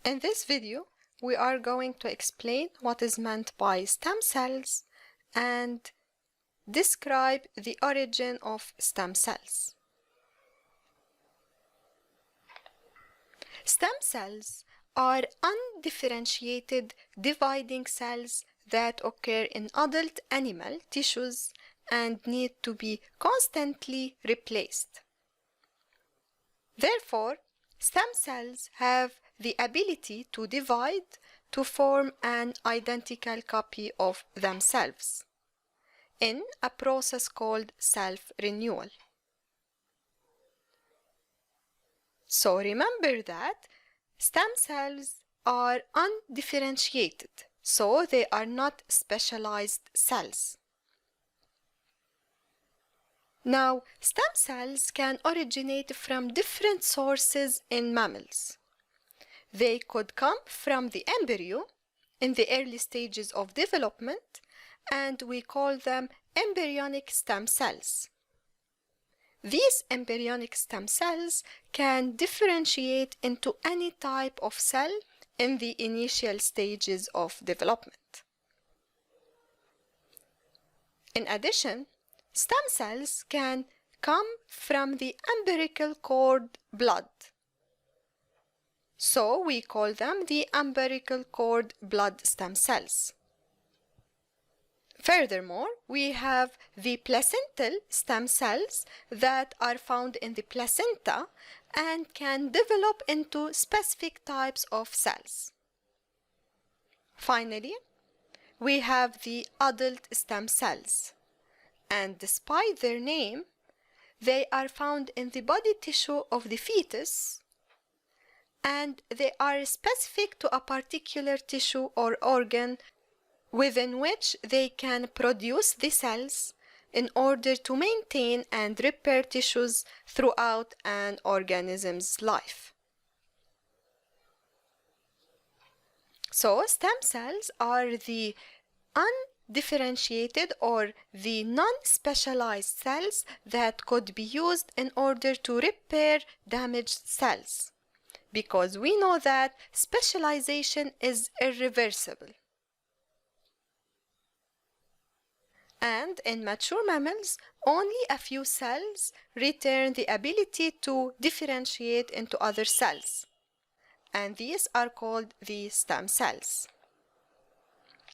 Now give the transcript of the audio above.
In this video, we are going to explain what is meant by stem cells and describe the origin of stem cells. Stem cells are undifferentiated dividing cells that occur in adult animal tissues and need to be constantly replaced. Therefore, stem cells have the ability to divide to form an identical copy of themselves in a process called self-renewal. So remember that stem cells are undifferentiated, so they are not specialized cells. Now, stem cells can originate from different sources in mammals. They could come from the embryo in the early stages of development, and we call them embryonic stem cells. These embryonic stem cells can differentiate into any type of cell in the initial stages of development. In addition, stem cells can come from the umbilical cord blood. So we call them the umbilical cord blood stem cells. Furthermore, we have the placental stem cells that are found in the placenta and can develop into specific types of cells. Finally, we have the adult stem cells, and despite their name, they are found in the body tissue of the fetus, and they are specific to a particular tissue or organ within which they can produce the cells in order to maintain and repair tissues throughout an organism's life. So, stem cells are the undifferentiated or the non-specialized cells that could be used in order to repair damaged cells, because we know that specialization is irreversible. And in mature mammals, only a few cells retain the ability to differentiate into other cells, and these are called the stem cells.